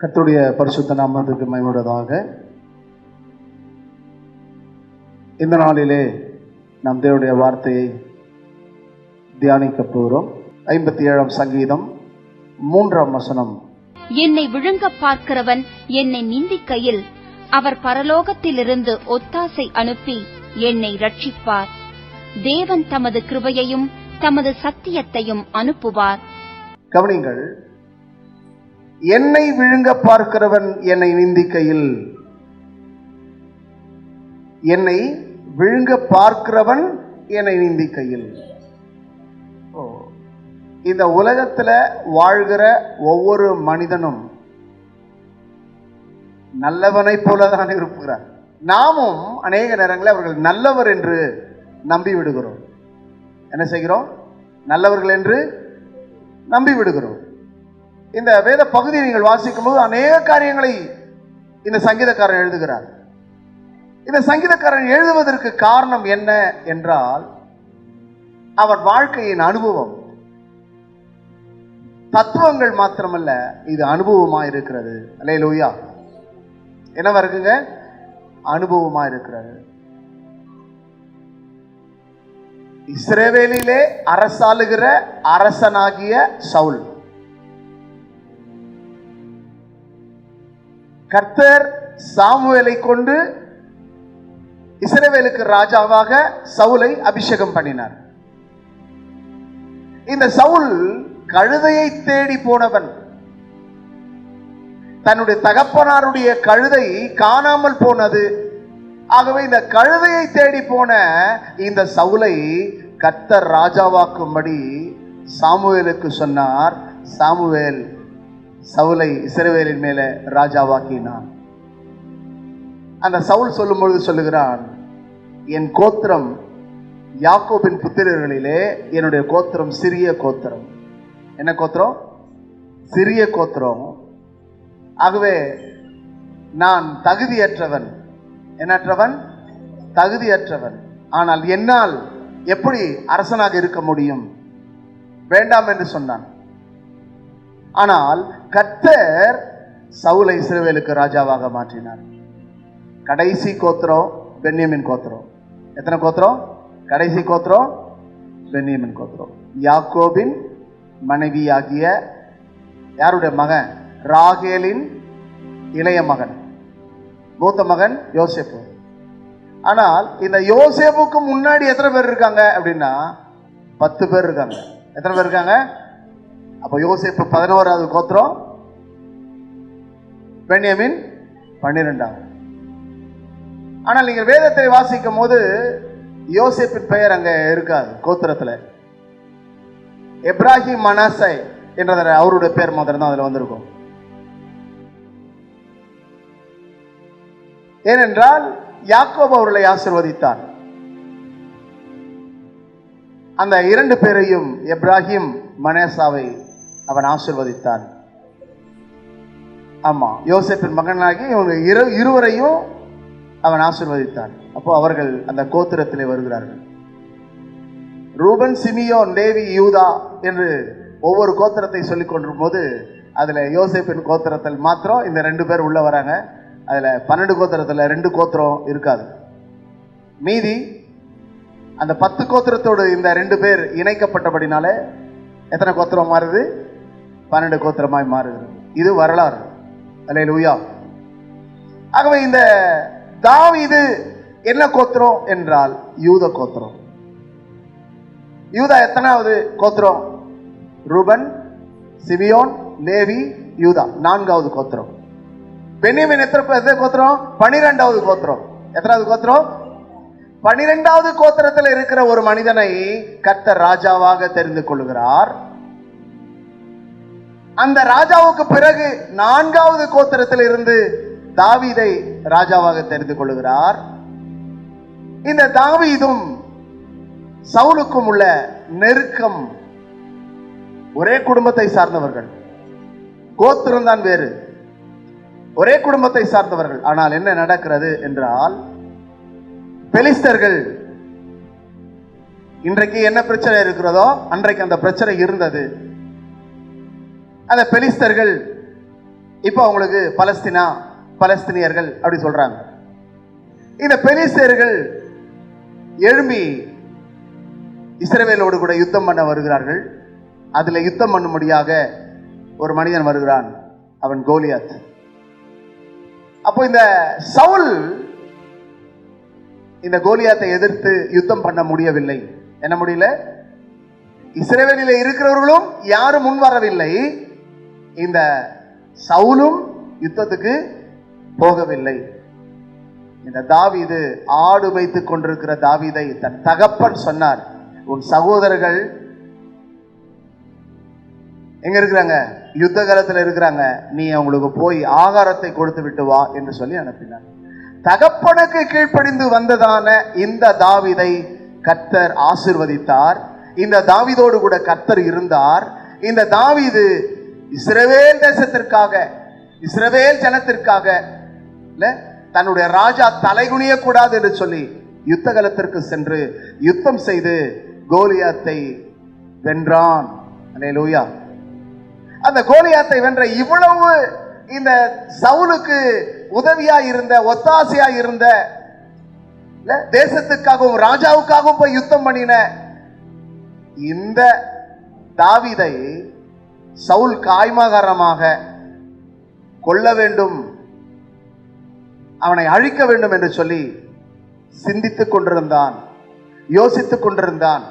கர்த்தருடைய பரிசுத்த நாமத்துக்கு மகிமையுள்ளதாக. இந்த நாளிலே நாம் தேவனுடைய வார்த்தையை தியானிக்க போகிறோம். 57ஆம் சங்கீதம் 3ஆம் வசனம். என்னை விழுங்க பார்க்கிறவன் என்னை நிந்திக்கையில் அவர் பரலோகத்திலிருந்து ஒத்தாசை அனுப்பி என்னை ரட்சிப்பார். தேவன் தமது கிருபையையும் தமது சத்தியத்தையும் அனுப்புவார். கவனிங்கள், என்னை விழுங்க பார்க்கிறவன் என்னை நிந்திக்கையில், என்னை விழுங்க பார்க்கிறவன் என்னை நிந்திக்கையில். இந்த உலகத்துல வாழ்கிற ஒவ்வொரு மனிதனும் நல்லவனை போலதான் இருக்கிறார். நாமும் அநேக நேரங்களில் அவர்கள் நல்லவர் என்று நம்பி விடுகிறோம். என்ன செய்கிறோம்? நல்லவர்கள் என்று நம்பி விடுகிறோம். இந்த வேத பகுதியை நீங்கள் வாசிக்கும் போது அநேக காரியங்களை இந்த சங்கீதக்காரன் எழுதுகிறார். இந்த சங்கீதக்காரன் எழுதுவதற்கு காரணம் என்ன என்றால், அவர் வாழ்க்கையின் அனுபவம். தத்துவங்கள் மாத்திரமல்ல, இது அனுபவமா இருக்கிறது. அல்லேலூயா. என்னவா இருக்குங்க? அனுபவமா இருக்கிறது. இஸ்ரவேலிலே அரசாளுகிற அரசனாகிய சவுல், கர்த்தர் சாமுவேலை கொண்டு இஸ்ரவேலுக்கு ராஜாவாக சவுலை அபிஷேகம் பண்ணினார். இந்த சவுல் கழுதையை தேடி போனவன். தன்னுடைய தகப்பனாருடைய கழுதை காணாமல் போனது. ஆகவே இந்த கழுதையை தேடி போன இந்த சவுலை கர்த்தர் ராஜாவாக்கும்படி சாமுவேலுக்கு சொன்னார். சாமுவேல் சவுலை இஸ்ரவேலின் மேல ராஜாவாக்கினான். அந்த சவுல் சொல்லும் பொழுது சொல்லுகிறான், என் கோத்திரம் யாக்கோபின் புத்திரர்களிலே என்னுடைய கோத்திரம் சிறிய கோத்திரம். என்ன கோத்திரம்? சிறிய கோத்திரம். ஆகவே நான் தகுதியற்றவன். என்னற்றவன்? தகுதியற்றவன். ஆனால் என்னால் எப்படி அரசனாக இருக்க முடியும்? வேண்டாம் என்று சொன்னான். ஆனால் கர்த்தர் சவுலை இஸ்ரவேலுக்கு ராஜாவாக மாற்றினார். கடைசி கோத்திரம் பென்யமின் கோத்திரம். எத்தனை கோத்திரம்? கடைசி கோத்திரம் பென்யமின் கோத்திரம். யாக்கோபின் மனைவியாகிய யாருடைய மகன்? ராகேலின் இளைய மகன். மூத்த மகன் யோசேப்பு. ஆனால் இந்த யோசேப்புக்கு முன்னாடி எத்தனை பேர் இருக்காங்க அப்படின்னா 10 பேர் இருக்காங்க. எத்தனை பேர் இருக்காங்க? அப்ப யோசேப்பு 11வது கோத்திரம், பென்யமின் 12வது. ஆனால் நீங்கள் வேதத்தை வாசிக்கும் போது யோசேப்பின் பெயர் அங்க இருக்காது கோத்திரத்துல. எப்ராஹிம் மனாசை என்ற அவருடைய பேர் மாத்திரம் தான் அதுல வந்திருக்கும். ஏனென்றால் யாக்கோபு அவர்களை ஆசீர்வதித்தார். அந்த 2 பேரையும், எப்ராஹிம் மனேசாவை அவன் ஆசீர்வதித்தான். ஆமா, யோசேப்பின் மகனாகி இவங்க இருவரையும் அவன் ஆசீர்வதித்தான். அப்போ அவர்கள் அந்த கோத்திரத்திலே வருகிறார்கள். ரூபன், சிமியோன், லேவி, யூதா என்று ஒவ்வொரு கோத்திரத்தை சொல்லிக் கொண்டிருக்கும் போது அதுல யோசேப்பின் கோத்திரத்தில் மாத்திரம் இந்த 2 பேர் உள்ள வராங்க. அதுல 12 கோத்திரத்துல 2 கோத்திரம் இருக்காது. மீதி அந்த 10 கோத்திரத்தோடு இந்த 2 பேர் இணைக்கப்பட்டபடினால எத்தனை கோத்திரம் மாறுது? 12 கோத்திரமாய் மாறுகிறது. இது வரலாறு. அல்லேலூயா. ஆகவே இந்த தாவீது என்ன கோத்திரம் என்றால் யூத கோத்திரம். யூதா எத்தனாவது கோத்திரம்? ரூபன், சிமியோன், லேவி, யூதா 4வது கோத்திரம். பென்யமின் எத்தனை கோத்திரம்? 12வது கோத்திரம். எத்தனாவது கோத்திரம்? 12வது கோத்திரத்தில் இருக்கிற ஒரு மனிதனை கர்த்தர் ராஜாவாக தெரிந்து கொள்கிறார். அந்த ராஜாவுக்கு பிறகு 4வது கோத்திரத்தில் இருந்து தாவீதை ராஜாவாக தெரிந்து கொள்கிறார். இந்த தாவீதும் சவுலுக்கும் உள்ள நெருக்கம். ஒரே குடும்பத்தை சார்ந்தவர்கள், கோத்திரம் தான் வேறு, ஒரே குடும்பத்தை சார்ந்தவர்கள். ஆனால் என்ன நடக்கிறது என்றால், பெலிஸ்தர்கள் இன்றைக்கு என்ன பிரச்சனை இருக்கிறதோ அன்றைக்கு அந்த பிரச்சனை இருந்தது. அந்த பெலிஸ்தர்கள் இப்போ அவங்களுக்கு பலஸ்தீனியர்கள் அப்படி சொல்றாங்க. இந்த பெலிஸ்தேயர்கள் எழும்பி இஸ்ரவேலோடு கூட யுத்தம் பண்ண வருகிறார்கள். அதுல யுத்தம் பண்ணும்படியாக ஒரு மனிதன் வருகிறான், அவன் கோலியாத். அப்போ இந்த சவுல் இந்த கோலியாத்தை எதிர்த்து யுத்தம் பண்ண முடியவில்லை. என்ன முடியல? இஸ்ரவேலில் இருக்கிறவர்களும் யாரும் முன் வரவில்லை. இந்த சவுலும் யுத்தத்துக்கு போகவில்லை. இந்த தாவீது, ஆடு வைத்துக் கொண்டிருக்கிற தாவீதை தன் தகப்பன் சொன்னார், உன் சகோதரர்கள் எங்க இருக்கிறாங்க? யுத்த காலத்தில் இருக்கிறாங்க, நீ அவங்களுக்கு போய் ஆகாரத்தை கொடுத்து விட்டு வா என்று சொல்லி அனுப்பினார். தகப்பனுக்கு கீழ்ப்படிந்து வந்ததான இந்த தாவீதை கர்த்தர் ஆசீர்வதித்தார். இந்த தாவீதோடு கூட கர்த்தர் இருந்தார். இந்த தாவீது இஸ்ரவேல் தேசத்திற்காக, இஸ்ரவேல் ஜனத்திற்காக தன்னுடைய ராஜா தலைகுனிய கூடாது என்று சொல்லி யுத்த காலத்திற்கு சென்று யுத்தம் செய்து கோலியாத்தை வென்றான். அல்லேலூயா. அந்த கோலியாத்தை வென்ற இவ்வளவு இந்த சவுலுக்கு உதவியா இருந்த, ஒத்தாசையா இருந்த, தேசத்துக்காகவும் ராஜாவுக்காகவும் போய் யுத்தம் பண்ணின இந்த தாவீதை சவுல் காய்மாகாரமாக கொல்ல வேண்டும், அவனை அழிக்க வேண்டும் என்று சொல்லி சிந்தித்துக் கொண்டிருந்தான், யோசித்துக் கொண்டிருந்தான்.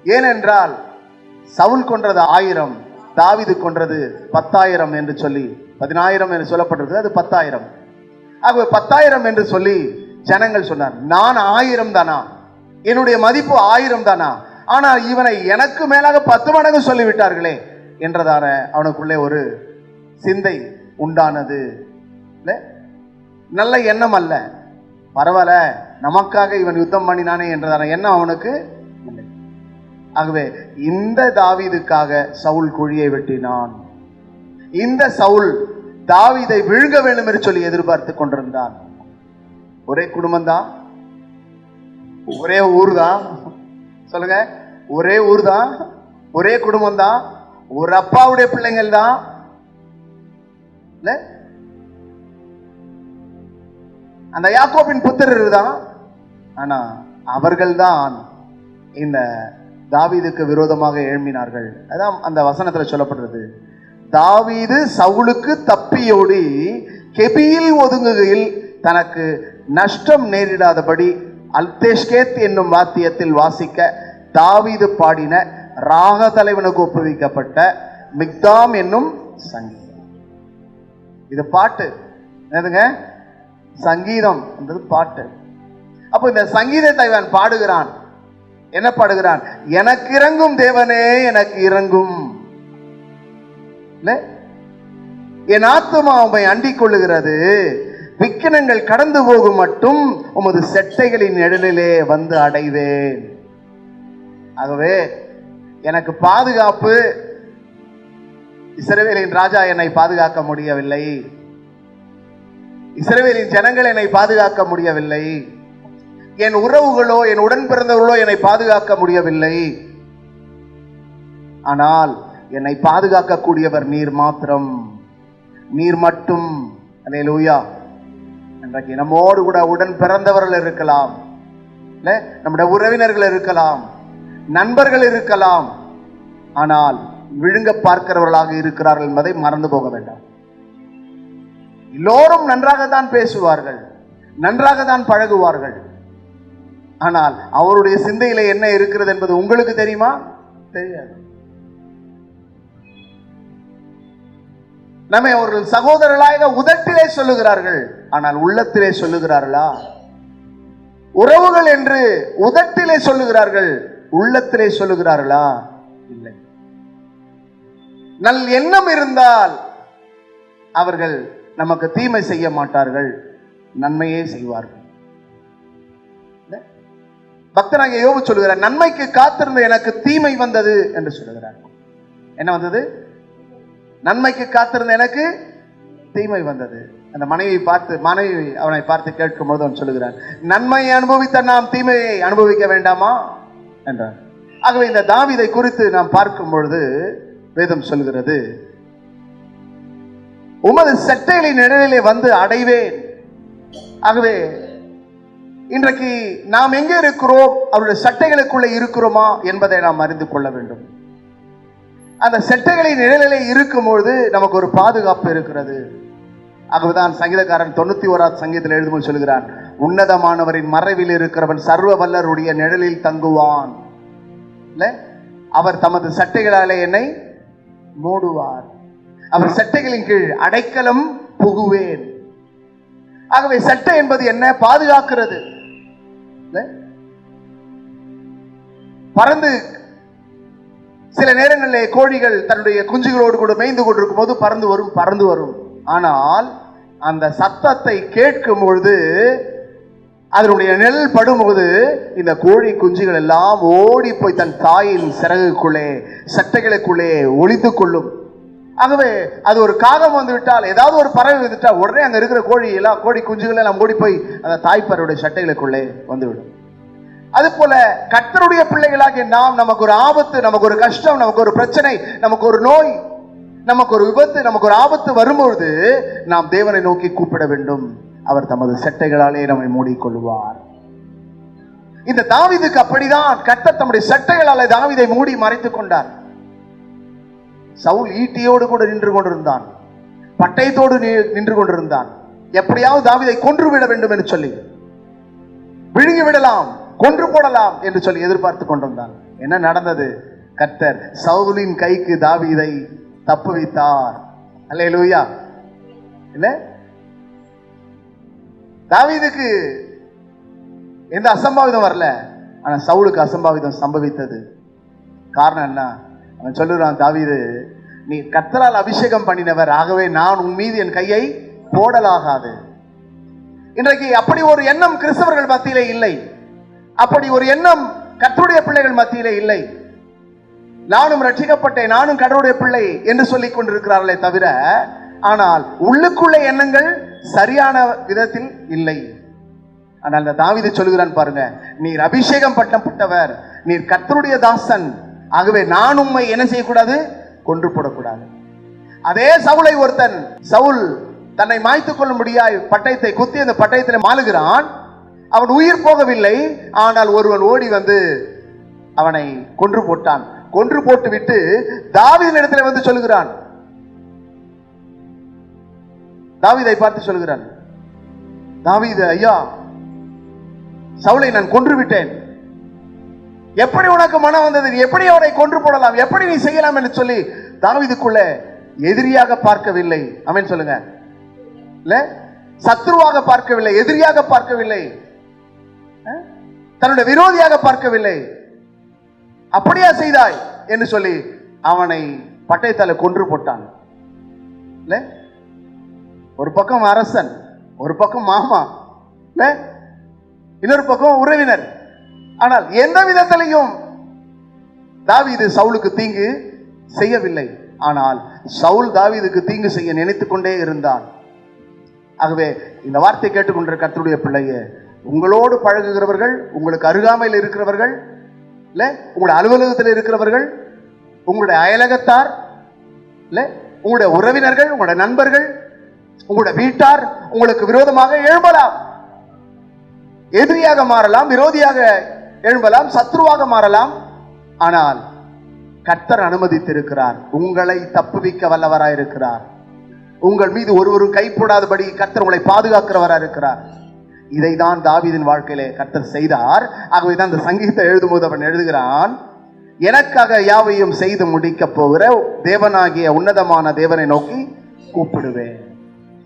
ஏனென்றால் சவுல் கொன்றது 1000, தாவீது கொன்றது 10,000 என்று சொல்லி 10,000 என்று சொல்லப்பட்டிருக்கு, அது 10,000. ஆகவே 10,000 என்று சொல்லி ஜனங்கள் சொன்னார், நான் 1000 தானா, என்னுடைய மதிப்பு 1000 தானா, ஆனால் இவனை எனக்கு மேலாக 10 மடங்கு சொல்லிவிட்டார்களே என்றதான அவனுக்குள்ளே ஒரு சிந்தை உண்டானது. நல்ல எண்ணம் அல்ல, பரவாயில்ல நமக்காக இவன் யுத்தம் பண்ணினானே என்றதான எண்ணம் அவனுக்கு இல்லை. ஆகவே இந்த தாவீதுக்காக சவுல் குழியை வெட்டினான். இந்த சவுல் தாவீதை விழுங்க வேண்டும் என்று சொல்லி எதிர்பார்த்து கொண்டிருந்தான். ஒரே குடும்பம் தான், ஒரே ஊர் தான், சொல்லுங்க, ஒரே ஊர் தான், ஒரே குடும்பம் தான், ஒரு அப்பாவுடைய பிள்ளைங்கள் தான், அந்த யாக்கோபின் புத்திரர் தான். ஆனா அவர்கள் தான் இந்த தாவீதுக்கு விரோதமாக எழும்பினார்கள். அதான் அந்த வசனத்துல சொல்லப்படுறது, தாவீது சவுலுக்கு தப்பியோடி கெபியில் ஒதுங்குகையில் தனக்கு நஷ்டம் நேரிடாதபடி அல்தேஷ்கேத் என்னும் வாத்தியத்தில் வாசிக்க தாவீது பாடின ராக தலைவனுக்கு ஒப்புவிக்கப்பட்ட மிக்தாம் என்னும் சங்கீதம். இது பாட்டு என்னதுங்க? சங்கீதம் என்றது பாட்டு. அப்போ இந்த சங்கீதத்தை அவன் பாடுகிறான். என்ன பாடுகிறான்? எனக்கு இறங்கும் தேவனே, எனக்கு இறங்கும், என் ஆத்துமா உம்மை அண்டிக் கொள்ளுகிறது, விக்கினங்கள் கடந்து போகும் மட்டும் உமது செட்டைகளின் நிழலிலே வந்து அடைவேன். ஆகவே எனக்கு பாதுகாப்பு, இஸ்ரவேலின் ராஜா என்னை பாதுகாக்க முடியவில்லை, இஸ்ரவேலின் ஜனங்கள் என்னை பாதுகாக்க முடியவில்லை, என் உறவுகளோ என் உடன் பிறந்தவர்களோ என்னை பாதுகாக்க முடியவில்லை. ஆனால் என்னை பாதுகாக்க கூடியவர் நீர் மாத்திரம், நீர் மட்டும். அல்லேலூயா. இன்றைக்கு நம்மோடு கூட உடன் பிறந்தவர்கள் இருக்கலாம், நம்முடைய உறவினர்கள் இருக்கலாம், நண்பர்கள் இருக்கலாம், ஆனால் விழுங்க பார்க்கிறவர்களாக இருக்கிறார்கள் என்பதை மறந்து போக வேண்டாம். எல்லோரும் நன்றாக தான் பேசுவார்கள், நன்றாக தான் பழகுவார்கள், ஆனால் அவருடைய சிந்தையில என்ன இருக்கிறது என்பது உங்களுக்கு தெரியுமா? தெரியாது. நம்மை அவர்கள் சகோதரர்களாக உதட்டிலே சொல்லுகிறார்கள், ஆனால் உள்ளத்திலே சொல்லுகிறார்களா? உறவுகள் என்று உதட்டிலே சொல்லுகிறார்கள், உள்ளத்திலே சொல்லுகிறார்களா? இல்லை. நல் எண்ணம் இருந்தால் அவர்கள் நமக்கு தீமை செய்ய மாட்டார்கள், நன்மையே செய்வார்கள். பக்தனாகிய யோபு சொல்லுகிறார், நன்மைக்கு காத்திருந்த எனக்கு தீமை வந்தது என்று சொல்லுகிறார். என்ன வந்தது? நன்மைக்கு காத்திருந்த எனக்கு தீமை வந்தது. அந்த மனைவி அவனை பார்த்து கேட்கும் போது அவன் சொல்லுகிறான், நன்மையை அனுபவித்த நாம் தீமையை அனுபவிக்க வேண்டாமா என்றார். ஆகவே இந்த தாவீதை குறித்து நாம் பார்க்கும் பொழுது வேதம் சொல்கிறது, உமது சட்டைகளின் நிழலிலே வந்து அடைவேன். ஆகவே இன்றைக்கு நாம் எங்கே இருக்கிறோம், அவருடைய சட்டைகளுக்குள்ளே இருக்கிறோமா என்பதை நாம் அறிந்து கொள்ள வேண்டும். அந்த சட்டைகளின் நிழலிலே இருக்கும்போது நமக்கு ஒரு பாதுகாப்பு இருக்கிறது. ஆகவேதான் சங்கீதக்காரன் 91ஆம் சங்கீதத்தில் எழுதும்போது சொல்கிறான், உன்னதமானவரின் மறைவில் இருக்கிறவன் சர்வ வல்லருடைய நிழலில் தங்குவான். அவர் தமது சட்டைகளாலே என்னை மூடுவார், அவர் சட்டைகளின் கீழ் அடைக்கலம் புகுவேன். ஆகவே சட்டை என்பது என்ன? பாதுகாக்கிறது. பறந்து சில நேரங்களில் கோழிகள் தன்னுடைய குஞ்சுகளோடு கூட மேய்ந்து கொண்டிருக்கும் போது பறந்து வரும். ஆனால் அந்த சத்தத்தை கேட்கும் பொழுது, அதனுடைய நிழல் படும்போது, இந்த கோழி குஞ்சுகள் எல்லாம் ஓடி போய் தன் தாயின் சிறகுக்குள்ளே சட்டைகளுக்குள்ளே ஒளிந்து கொள்ளும். ஆகவே அது ஒரு காகம் வந்து விட்டால், ஏதாவது ஒரு பறவை வந்துட்டால் உடனே அங்க இருக்கிற கோழி குஞ்சுகள் எல்லாம் ஓடி போய் அந்த தாய்ப்பறவையுடைய சட்டைகளுக்குள்ளே வந்துவிடும். அது போல கர்த்தருடைய பிள்ளைகளாகிய நாம், நமக்கு ஒரு ஆபத்து, நமக்கு ஒரு கஷ்டம், நமக்கு ஒரு பிரச்சனை, நமக்கு ஒரு நோய், நமக்கு ஒரு விபத்து, நமக்கு ஒரு ஆபத்து வரும்பொழுது நாம் தேவனை நோக்கி கூப்பிட வேண்டும். அவர் தமது சட்டைகளாலே நம்மை மூடிக்கொள்வார். இந்த தாவீதுக்கு அப்படிதான் கர்த்தர் தம்முடைய சட்டைகளாலே தாவீதை மூடி மறைத்துக் கொண்டார். சவுல் ஈட்டியோடு கூட நின்று கொண்டிருந்தான், பட்டயத்தோடு நின்று கொண்டிருந்தான். எப்படியாவது தாவீதை கொன்று விட வேண்டும் என்று சொல்லி, விழுங்கி விடலாம், கொன்று போடலாம் என்று சொல்லி எதிர்பார்த்து கொண்டிருந்தான். என்ன நடந்தது? கர்த்தர் சவுலின் கைக்கு தாவீதை தப்புவித்தார். அல்லேலூயா. இல்ல, தாவீதுக்கு எந்த அசம்பாவிதம் வரல, ஆனா சவுலுக்கு அசம்பாவிதம் சம்பவித்தது. காரணம் என்ன? அவன் சொல்லுறான், தாவீது, நீ கர்த்தரால் அபிஷேகம் பண்ணினவர், ஆகவே நான் உன் மீது என் கையை போடலாகாது. இன்றைக்கு அப்படி ஒரு எண்ணம் கிறிஸ்தவர்கள் மத்தியிலே இல்லை. அப்படி ஒரு எண்ணம் கர்த்தருடைய பிள்ளைகள் மத்தியிலே இல்லை. நானும் ரட்சிக்கப்பட்டேன், நானும் கடவுளுடைய பிள்ளை என்று சொல்லிக் கொண்டிருக்கிறார்களே தவிர, ஆனால் உள்ளுக்குள்ள எண்ணங்கள் சரியான விதத்தில் இல்லை. ஆனால் அந்த தாவீது சொல்லுகிறான் பாருங்க, நீர் அபிஷேகம் பண்ணப்பட்டவர், நீர் கர்த்தருடைய தாசன், ஆகவே நான் உம்மை என்ன செய்யக்கூடாது? கொன்று போடக்கூடாது. அதே சவுலை ஒருத்தன், சவுல் தன்னை மாய்த்துக் கொள்ள முடியாய் பட்டயத்தை குத்தி அந்த பட்டயத்தில் மாளுகிறான். அவன் உயிர் போகவில்லை, ஆனால் ஒருவன் ஓடி வந்து அவனை கொன்று போட்டான். கொன்று போட்டு விட்டு தாவீதின் இடத்துல வந்து சொல்லுகிறான், தாவீதை பார்த்து சொல்லுகிறான், தாவீது ஐயா, சவுலை நான் கொன்று விட்டேன். எப்படி உனக்கு மனம் வந்தது? நீ எப்படி அவனை கொன்று போடலாம்? எப்படி நீ செய்யலாம் என்று சொல்லி தாவீதுக்குள்ள எதிரியாக பார்க்கவில்லை. ஆமென் சொல்லுங்க. இல்ல, சத்ருவாக பார்க்கவில்லை, எதிரியாக பார்க்கவில்லை, தன்னுடைய விரோதியாக பார்க்கவில்லை. அப்படியா செய்தாய் என்று சொல்லி அவனை பட்டயத்தால கொன்று போட்டான். இல்ல, ஒரு பக்கம் அரசன், ஒரு பக்கம் மாமா, இன்னொரு பக்கம் உறவினர். ஆனால் எந்த விதத்திலையும் தாவீது சவுலுக்கு தீங்கு செய்யவில்லை. ஆனால் சவுல் தாவீதுக்கு தீங்கு செய்ய நினைத்துக் கொண்டே இருந்தான். ஆகவே இந்த வார்த்தை கேட்டுக்கொண்ட கர்த்தருடைய பிள்ளையே, உங்களோடு பழகுகிறவர்கள், உங்களுக்கு அருகாமையில் இருக்கிறவர்கள், இல்ல உங்களுடைய அலுவலகத்தில் இருக்கிறவர்கள், உங்களுடைய அயலகத்தார், இல்ல உங்களுடைய உறவினர்கள், உங்களுடைய நண்பர்கள், உங்களுடைய வீட்டார் உங்களுக்கு விரோதமாக எழும்பலாம். எதிரியாக மாறலாம், விரோதியாக எழும்பலாம், சத்ருவாக மாறலாம். ஆனால் கர்த்தர் அனுமதித்திருக்கிறார், உங்களை தப்புவிக்க வல்லவராயிருக்கிறார். உங்கள் மீது ஒருவரும் கை போடாதபடி கர்த்தர் உங்களை பாதுகாக்கிறவராக இருக்கிறார். இதை தான் தாவீதின் வாழ்க்கையிலே கர்த்தர் செய்தார். ஆகவே தான் இந்த சங்கீதத்தை எழுதும்போது அவன் எழுதுகிறான், எனக்காக யாவையும் செய்து முடிக்க போகிற தேவனாகிய உன்னதமான தேவனை நோக்கி கூப்பிடுவேன்.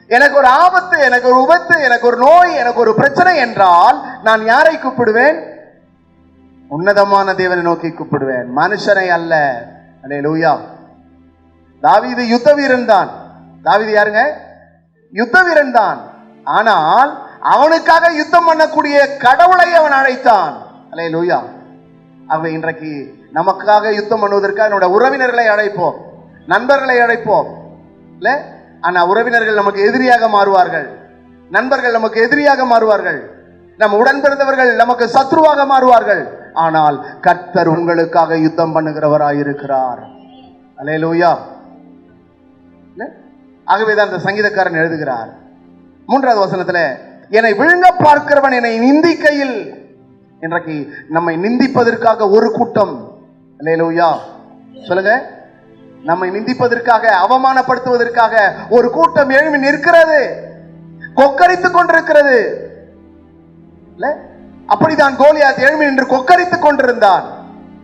எனக்கு ஒரு ஆபத்து, எனக்கு ஒரு விபத்து, எனக்கு ஒரு நோய், எனக்கு ஒரு பிரச்சனை என்றால் நான் யாரை கூப்பிடுவேன்? உன்னதமான தேவனை நோக்கி கூப்பிடுவேன், மனுஷனை அல்ல. அல்லேலூயா. தாவீது யுத்த வீரன் தான். தாவீது யாருங்க? யுத்த வீரன் தான். ஆனால் அவனுக்காக யுத்தம் பண்ணக்கூடிய கடவுளை அவன் அழைத்தான். அல்லேலூயா. ஆகவே இன்றைக்கு நமக்காக யுத்தம் பண்ணுவதற்காக என்னோட உறவினர்களை அழைப்போம், நண்பர்களை அழைப்போம். இல்ல, ஆனா உறவினர்கள் நமக்கு எதிரியாக மாறுவார்கள், நண்பர்கள் நமக்கு எதிரியாக மாறுவார்கள், நம் உடன் பிறந்தவர்கள் நமக்கு சத்ருவாக மாறுவார்கள். ஆனால் கர்த்தர் உங்களுக்காக யுத்தம் பண்ணுகிறவராயிருக்கிறார். அல்லேலூயா. ஆகவேதான் அந்த சங்கீதக்காரன் எழுதுகிறார் 3வது வசனத்துல, என்னை விழுங்க பார்க்கிறவன் என்னை நிந்திக்கையில். இன்றைக்கு நம்மை நிந்திப்பதற்காக ஒரு கூட்டம், அல்லேலூயா சொல்லுங்க, நம்மை நிந்திப்பதற்காக, அவமானப்படுத்துவதற்காக ஒரு கூட்டம் எழும்பி நிற்கிறது, கொக்கரித்துக் கொண்டிருக்கிறது. அப்படிதான் கோலியாத் எழும்பி நின்று கொக்கரித்துக் கொண்டிருந்தான்.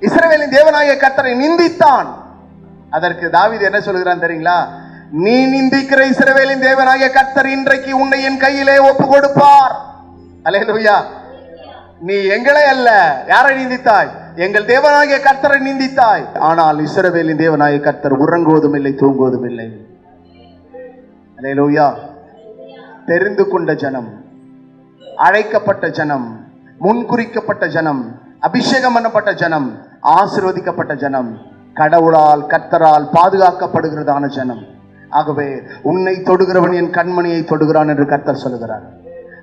இஸ்ரவேலின் தேவனாகிய கர்த்தரை நிந்தித்தான். அதற்கு தாவீது என்ன சொல்கிறான் தெரியுங்களா? நீ நிந்திக்கிற இஸ்ரவேலின் தேவனாகிய கர்த்தர் இன்றைக்கு உன்னை என் கையிலே ஒப்பு கொடுப்பார். அல்லேலூயா. நீ எங்களை அல்ல, யாரை நிந்தித்தாய்? எங்கள் தேவனாகிய கர்த்தரை நிந்தித்தாய். ஆனால் இஸ்ரவேலின் தேவனாகிய கர்த்தர் உறங்குவதும் இல்லை, தூங்குவதும் இல்லை. அல்லேலூயா. தெரிந்து கொண்ட ஜனம், அழைக்கப்பட்ட ஜனம், முன்குறிக்கப்பட்ட ஜனம், அபிஷேகம் பண்ணப்பட்ட ஜனம், ஆசீர்வதிக்கப்பட்ட ஜனம், கடவுளால் கர்த்தரால் பாதுகாக்கப்படுகிறதான ஜனம். ஆகவே உன்னை தொடுகிறவன் என் கண்மணியை தொடுகிறான் என்று கர்த்தர் சொல்லுகிறார்.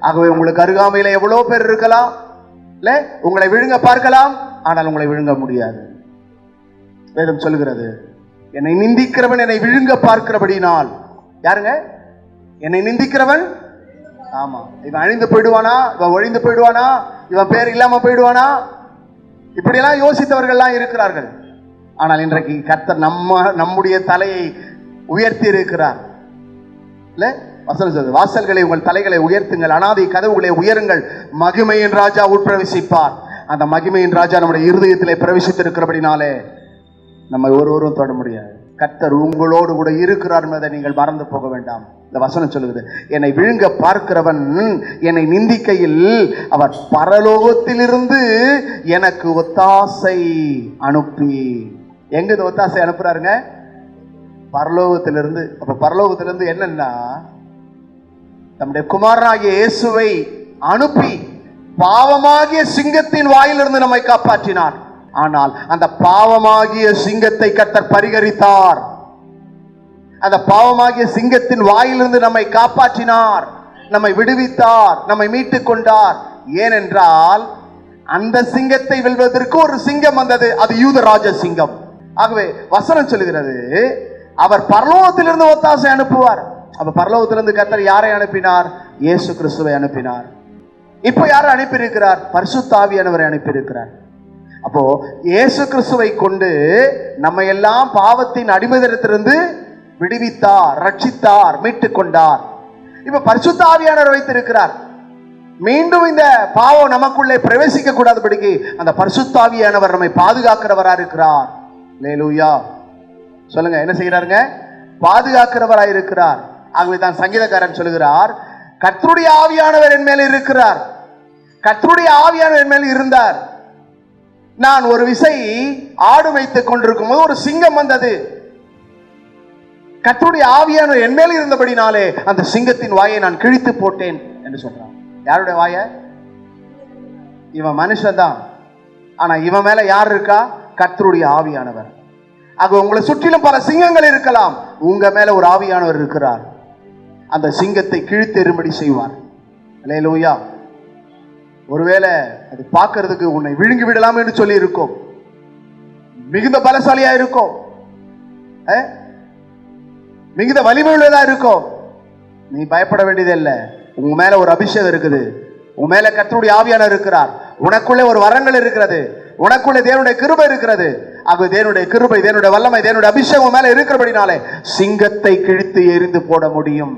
ஆகவே உங்களுக்கு அருகாமையில எவ்வளவு பேர் இருக்கலாம், இல்ல உங்களை விழுங்க பார்க்கலாம், ஆனால் உங்களை விழுங்க முடியாது. வேதம் சொல்லுகிறது, என்னை நிந்திக்கிறவன் என்னை விழுங்க பார்க்கிறபடினால். யாருங்க என்னை நிந்திக்கிறவன்? ஆமா, இவன் அழிந்து போயிடுவானா, இவன் ஒழிந்து போயிடுவானா, இவன் பேர் இல்லாம போயிடுவானா, இப்படியெல்லாம் யோசித்தவர்கள்லாம் இருக்கிறார்கள். ஆனால் இன்றைக்கு கர்த்தர் நம்முடைய தலையை உயர்த்தி இருக்கிறார். இல்ல வசனம் சொல்லுது, வாசல்களை உங்கள் தலைகளை உயர்த்துங்கள், அனாதை கதவுகளை உயருங்கள், மகிமையின் ராஜா உட்பிரவேசிப்பார். அந்த மகிமையின் ராஜா நம்முடைய இருதயத்திலே பிரவேசித்திருக்கிறபடினாலே நம்ம ஒருவரும் தொட முடியாது. கர்த்தர் உங்களோடு கூட இருக்கிறார் என்பதை நீங்கள் மறந்து போக வேண்டாம். இந்த வசனம் சொல்லுகிறது, என்னை விழுங்க பார்க்கிறவன் என்னை நிந்திக்கையில் அவர் பரலோகத்திலிருந்து எனக்கு ஒத்தாசை அனுப்பி. எங்க இந்த ஒத்தாசை அனுப்புறாருங்க? பரலோகத்திலிருந்து. அப்ப பரலோகத்திலிருந்து என்னன்னா, நம்முடைய குமாரனாகிய இயேசுவை அனுப்பி பாவமாகிய சிங்கத்தின் வாயிலிருந்து நம்மை காப்பாற்றினார். ஆனால் அந்த பாவமாகிய சிங்கத்தை கர்த்தர் பரிகரித்தார். அந்த பாவமாகிய சிங்கத்தின் வாயிலிருந்து நம்மை காப்பாற்றினார், நம்மை விடுவித்தார், நம்மை மீட்டுக் கொண்டார். ஏனென்றால் அந்த சிங்கத்தை வெல்வதற்கு ஒரு சிங்கம் வந்தது, அது யூதராஜ சிங்கம். ஆகவே வசனம் சொல்லுகிறது, அவர் பரலோகத்திலிருந்து ஒத்தாசை அனுப்புவார். அப்ப பரலோகத்திலிருந்து கர்த்தர் யாரை அனுப்பினார்? இயேசு கிறிஸ்துவை அனுப்பினார். இப்ப யாரை அனுப்பியிருக்கிறார்? பரிசுத்த ஆவியானவரை அனுப்பியிருக்கிறார். அப்போ இயேசு கிறிஸ்துவை கொண்டு நம்ம எல்லாம் பாவத்தின் அடிமைத்தனத்திலிருந்து விடுவித்தார், ரட்சித்தார், மீட்டுக் கொண்டார். இப்ப பரிசுத்த ஆவியானவர் வைத்திருக்கிறார். மீண்டும் இந்த பாவம் நமக்குள்ளே பிரவேசிக்க கூடாதபடிக்கு அந்த பரிசுத்த ஆவியானவர் நம்மை பாதுகாக்கிறவரா இருக்கிறார். அல்லேலூயா சொல்லுங்க, என்ன செய்யறாருங்க? பாதுகாக்கிறவராய் இருக்கிறார். ஆகவே தான் சங்கீதக்காரன் சொல்லுகிறார், கர்த்தருடைய ஆவியானவர் என் மேல் இருக்கிறார். கர்த்தருடைய ஆவியானவர் என் மேல் இருந்தார். நான் ஒரு விசை ஆடு வைத்துக் கொண்டிருக்கும் போது ஒரு சிங்கம் வந்தது. கர்த்தருடைய ஆவியானவர் என் மேல் இருந்தபடினாலே அந்த சிங்கத்தின் வாயை நான் கிழித்து போட்டேன் என்று சொல்றான். யாருடைய வாய? இவன் மனுஷன் தான், ஆனா இவன் மேல யார் இருக்கா? கர்த்தருடைய ஆவியானவர். ஆக உங்களை சுற்றிலும் பல சிங்கங்கள் இருக்கலாம், உங்க மேல ஒரு ஆவியானவர் இருக்கிறார். அந்த சிங்கத்தை கிழித்தெறும்படி செய்வார். அல்லேலூயா. ஒருவேளை அது பார்க்கிறதுக்கு உன்னை விழுங்கி விடலாம் என்று சொல்லி இருக்கும், மிகுந்த பலசாலியா இருக்கும், மிகுந்த வலிமை உள்ளதா இருக்கும். நீ பயப்பட வேண்டியதில்லை. உங்க மேல ஒரு அபிஷேகம் இருக்குது, உன் மேல கர்த்தருடைய ஆவியானவர் இருக்கிறார், உனக்குள்ளே ஒரு வரங்கள் இருக்கிறது, உனக்குள்ளே தேவனுடைய கிருபை இருக்கிறது. ஆக தேவனுடைய கிருபை, தேவனுடைய வல்லமை, தேவனுடைய அபிஷேகம் மேல இருக்கிறபடினாலே சிங்கத்தை கிழித்து எரிந்து போட முடியும்.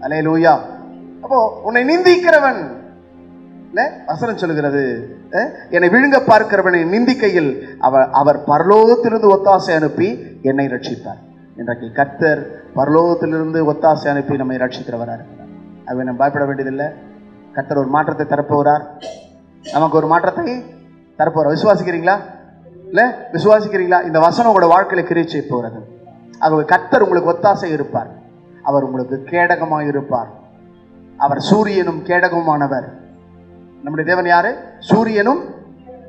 அல்லேலூயா. அப்போ உன்னை நிந்திக்கிறவன், வசனம் சொல்லுகிறது, என்னை விழுங்க பார்க்கிறவனை நிந்திக்கையில் அவர் பரலோகத்திலிருந்து ஒத்தாசை அனுப்பி என்னை ரட்சித்தார். இன்றைக்கு கர்த்தர் பரலோகத்திலிருந்து ஒத்தாசை அனுப்பி நம்மை ரட்சிக்கிறவரா இருக்கிறார். ஆகவே நம்ம பயப்பட வேண்டியதில்லை. கர்த்தர் ஒரு மாற்றத்தை தரப்போகிறார், நமக்கு ஒரு மாற்றத்தை தரப்போகிறார். விசுவாசிக்கிறீங்களா? இல்ல விசுவாசிக்கிறீங்களா? இந்த வசனம் உங்களோட வாழ்க்கையில கிரியை செய்ய போகிறது. ஆகவே கர்த்தர் உங்களுக்கு ஒத்தாசை இருப்பார், அவர் உங்களுக்கு கேடகமாக இருப்பார். அவர் சூரியனும் கேடகமானவர். நம்முடைய தேவன் யாரு? சூரியனும்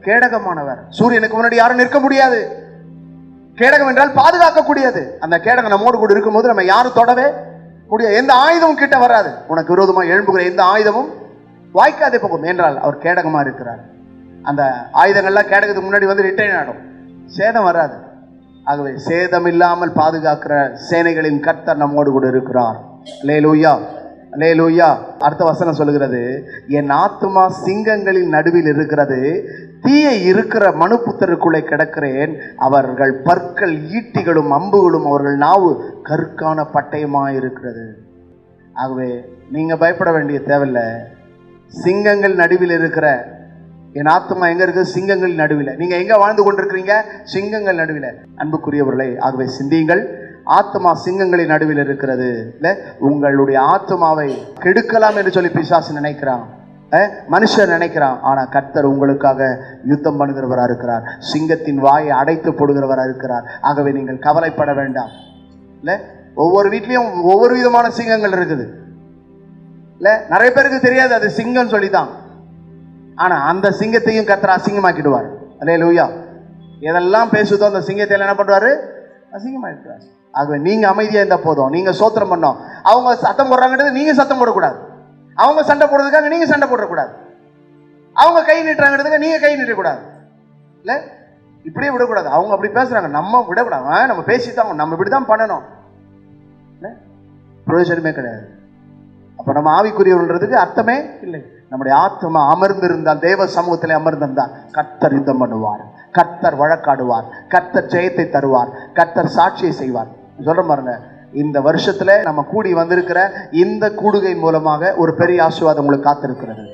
கேடகமானவர். சூரியனுக்கு முன்னாடி யாரும் நிற்க முடியாது. கேடகம் என்றால் பாதுகாக்கக்கூடியது. அந்த கேடகம் நம்மோடு கூட இருக்கும்போது நம்ம யாரும் தொடவே முடியாது. எந்த ஆயுதமும் கிட்ட வராது. உனக்கு விரோதமாக எழும்புகிற எந்த ஆயுதமும் வாய்க்காதே போகும். என்றால் அவர் கேடகமா இருக்கிறார். அந்த ஆயுதங்கள்லாம் கேடகத்துக்கு முன்னாடி வந்து ரிட்டைன் ஆடும், சேதம் வராது. ஆகவே சேதமில்லாமல் பாதுகாக்கிற சேனைகளின் கர்த்தர் நம்மோடு கூட இருக்கிறார். அல்லேலூயா, அல்லேலூயா. அடுத்த வசனம் சொல்லுகிறது, என் ஆத்துமா சிங்கங்களின் நடுவில் இருக்கிறது, தீயை இருக்கிற மனுபுத்தருக்குள்ளே கிடக்கிறேன். அவர்கள் பற்கள் ஈட்டிகளும் அம்புகளும் அவர்கள் நாவு கற்கான பட்டயமாய் இருக்கிறது. ஆகவே நீங்க பயப்பட வேண்டிய தேவையில்லை. சிங்கங்கள் நடுவில் இருக்கிற என் ஆத்துமா எங்க இருக்கு? சிங்கங்கள் நடுவில். நீங்க எங்க வாழ்ந்து கொண்டிருக்கிறீங்க? சிங்கங்கள் நடுவில். அன்புக்குரியவர்களே, ஆகவே சிந்தியுங்கள். ஆத்மா சிங்கங்களின் நடுவில் இருக்கிறது. இல்ல, உங்களுடைய ஆத்மாவை கெடுக்கலாம் என்று சொல்லி பிசாசு நினைக்கிறான், மனுஷன் நினைக்கிறான். ஆனா கர்த்தர் உங்களுக்காக யுத்தம் பண்ணுகிறவரா இருக்கிறார். சிங்கத்தின் வாயை அடைத்து போடுகிறவரா இருக்கிறார். ஆகவே நீங்கள் கவலைப்பட வேண்டாம். இல்ல, ஒவ்வொரு வீட்லயும் ஒவ்வொரு விதமான சிங்கங்கள் இருக்குது. இல்ல, நிறைய பேருக்கு தெரியாது அது சிங்கம் சொல்லிதான். ஆனா அந்த சிங்கத்தையும் கர்த்தர் அசிங்கமாக்கிடுவார். அல்லேலூயா. எதெல்லாம் பேசுதோ அந்த சிங்கத்தை என்ன பண்றாரு? அசிங்கமாக்கிடுவார். ஆகவே நீங்க அமைதியா இருந்தா போதும். நீங்க சோத்திரம் பண்ணோம். அவங்க சத்தம் போடுறாங்கிறது நீங்க சத்தம் போடக்கூடாது. அவங்க சண்டை போடுறதுக்காக நீங்க சண்டை போடக்கூடாது. அவங்க கை நீட்டுறாங்கிறதுக்கு நீங்க கை நீட்டக்கூடாது. இல்ல, இப்படியே விடக்கூடாது. அவங்க அப்படி பேசுறாங்க, நம்ம விடக்கூடாது. நம்ம பேசித்தான், நம்ம இப்படிதான் பண்ணணும். பிரயோஜனமே கிடையாது. அப்ப நம்ம ஆவிக்குரியவன்றதுக்கு அர்த்தமே இல்லை. நம்முடைய ஆத்மா அமர்ந்திருந்தால், தேவ சமூகத்திலே அமர்ந்திருந்தால் கர்த்தர் யுத்தம் பண்ணுவார், கர்த்தர் வழக்காடுவார், கர்த்தர் ஜெயத்தை தருவார், கர்த்தர் சாட்சியை செய்வார். சொல்ற பாருங்க, இந்த வருஷத்துல நம்ம கூடி வந்திருக்கிற இந்த கூடுகை மூலமாக ஒரு பெரிய ஆசீர்வாதம் உங்களுக்கு காத்திருக்கிறது,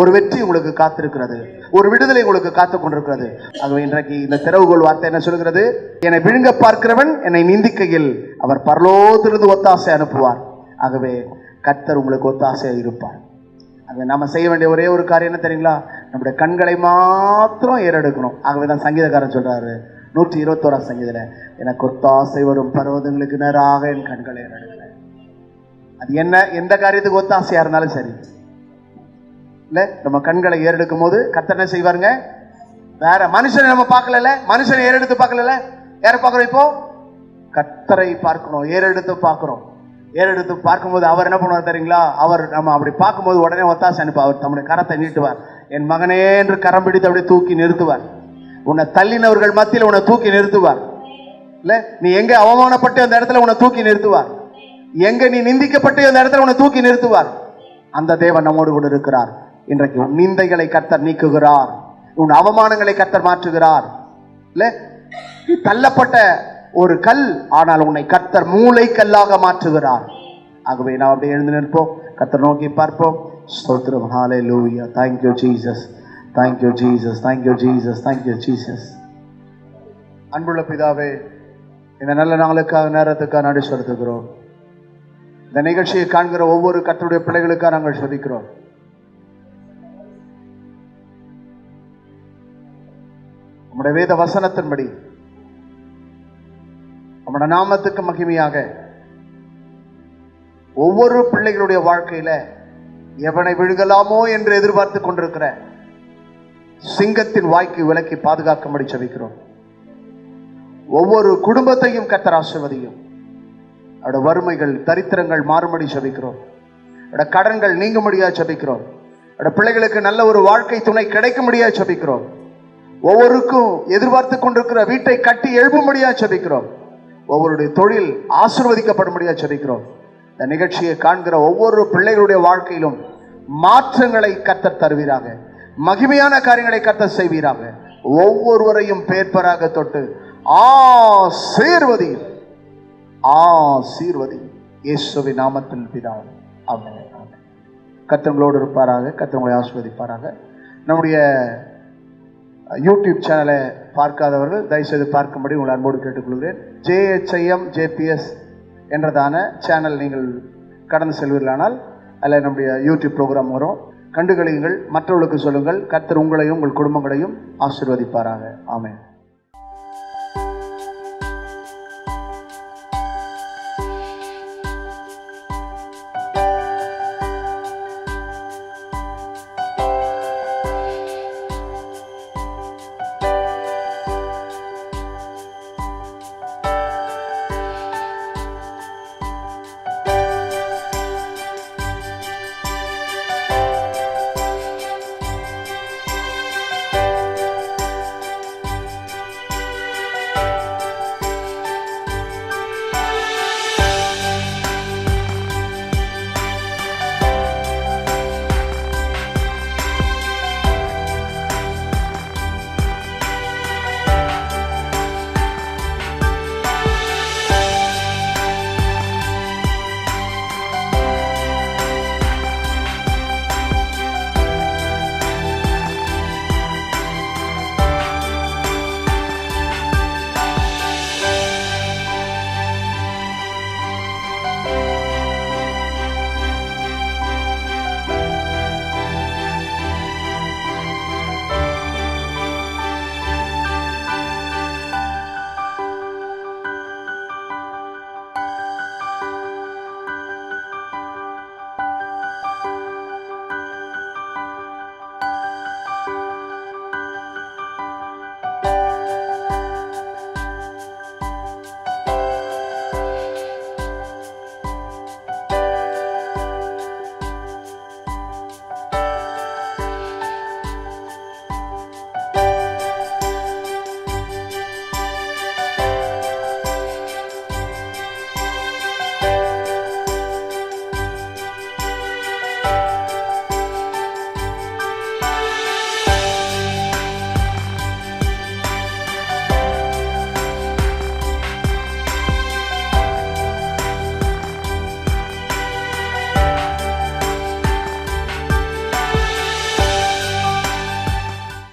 ஒரு வெற்றி உங்களுக்கு காத்திருக்கிறது, ஒரு விடுதலை உங்களுக்கு காத்துக் கொண்டிருக்கிறது. ஆகவே இன்றைக்கு இந்த திறவுகோல் வார்த்தை என்ன சொல்கிறது? என்னை விழுங்க பார்க்கிறவன் என்னை நிந்திக்கையில் அவர் பரலோகத்திலிருந்து ஒத்தாசை அனுப்புவார். ஆகவே கர்த்தர் உங்களுக்கு ஒத்தாசையாக இருப்பார். அதை நம்ம செய்ய வேண்டிய ஒரே ஒரு காரியம் என்ன தெரியுங்களா? நம்முடைய கண்களை மாத்திரம் ஏறெடுக்கணும். ஆகவேதான் சங்கீதக்காரன் சொல்றாரு 121 சங்கீதத்துல, எனக்கு ஒத்தாசை வரும் பர்வதங்களுக்கு நேராக என் கண்களை ஏறெடுக்கிறேன். அது என்ன, எந்த காரியத்துக்கு ஒத்தாசையா இருந்தாலும் சரி. இல்ல, நம்ம கண்களை ஏறெடுக்கும் போது கர்த்தர் என்ன செய்வாருங்க? வேற மனுஷனை நம்ம பார்க்கல, மனுஷனை ஏறெடுத்து பார்க்கல. யாரை பார்க்கிறோம்? இப்போ கர்த்தரை பார்க்கணும், ஏறெடுத்து பார்க்கிறோம். ஏறெடுத்து பார்க்கும்போது அவர் என்ன பண்ணுவார் தெரியுங்களா? அவர் நம்ம அப்படி பார்க்கும்போது உடனே ஒத்தாசை அனுப்புவார். அவர் தம்முடைய கரத்தை நீட்டுவார். என் மகனே என்று கரம் பிடித்து அப்படியே தூக்கி நிறுத்துவார். உன்னை தள்ளினவர்கள் மத்தியில் உன்னை தூக்கி நிறுத்துவார். இல்ல, நீ எங்க அவமானப்பட்டு அந்த இடத்துல உன்னை தூக்கி நிறுத்துவார். எங்க நீ நிந்திக்கப்பட்டு அந்த இடத்துல உன்னை தூக்கி நிறுத்துவார். அந்த தேவன் நம்மோடு கூட இருக்கிறார். இன்றைக்கு உன் நிந்தைகளை கர்த்தர் நீக்குகிறார், உன் அவமானங்களை கர்த்தர் மாற்றுகிறார். இல்ல, நீ தள்ளப்பட்ட ஒரு கல், ஆனால் உன்னை கர்த்தர் மூளை கல்லாக மாற்றுகிறார். ஆகவே நாம் அப்படியே எழுந்து நிற்போம், கர்த்தர் நோக்கி பார்ப்போம். ஸ்தோத்திரம். ஹல்லேலூயா. Thank you Jesus, thank you Jesus, thank you Jesus, thank you Jesus. அன்புள்ள பிதாவே, இந்த நல்ல நாளுக்காக நேரத்துக்காக நன்றி செலுத்துகிறோம். இந்த நிகழ்ச்சியை காண்கிற ஒவ்வொரு கர்த்தருடைய பிள்ளைகளுக்காக நாங்கள் செபிக்கிறோம். நம்முடைய வேத வசனத்தின்படி நம்முடைய நாமத்துக்கு மகிமையாக ஒவ்வொரு பிள்ளைகளுடைய வாழ்க்கையில எவனை விழுகலாமோ என்று எதிர்பார்த்து கொண்டிருக்கிற சிங்கத்தின் வாய்க்கு விலக்கி பாதுகாக்கும்படி செபிக்கிறோம். ஒவ்வொரு குடும்பத்தையும் கர்த்தர் ஆசீர்வதியும். அவருடைய வறுமைகள் தரித்திரங்கள் மாறும்படி செபிக்கிறோம். அவருடைய கடன்கள் நீங்கும்படியா செபிக்கிறோம். அவருடைய பிள்ளைகளுக்கு நல்ல ஒரு வாழ்க்கை துணை கிடைக்கும்படியா செபிக்கிறோம். ஒவ்வொருக்கும் எதிர்பார்த்து கொண்டிருக்கிற வீட்டை கட்டி எழுப்பும்படியா செபிக்கிறோம். ஒவ்வொருடைய தொழில் ஆசீர்வதிக்கப்படும்படியா செபிக்கிறோம். இந்த நிகழ்ச்சியை காண்கிற ஒவ்வொரு பிள்ளைகளுடைய வாழ்க்கையிலும் மாற்றங்களை கர்த்தர் தருவீராக, மகிமையான காரியங்களை கர்த்தர் செய்வீராக. ஒவ்வொருவரையும் பேர்பராக தொட்டு ஆசீர்வதி ஆசீர்வதி இயேசுவின் நாமத்தில் பிதாவே, ஆமென். கர்த்தர் உங்களோடு இருப்பாராக, கர்த்தர் உங்களை ஆசீர்வதிப்பாராக. நம்முடைய யூடியூப் சேனலை பார்க்காதவர்கள் தயவுசெய்து பார்க்கும்படி உங்களை அன்போடு கேட்டுக்கொள்கிறேன். JHIM JPS என்றதான சேனல் நீங்கள் கடந்து செல்வீர்களானால் அதில் நம்முடைய யூடியூப் ப்ரோக்ராம் வரும். கண்டுகளியுங்கள், மற்றவர்களுக்கு சொல்லுங்கள். கர்த்தர் உங்களையும் உங்கள் குடும்பங்களையும் ஆசீர்வதிப்பாராக. ஆமென்.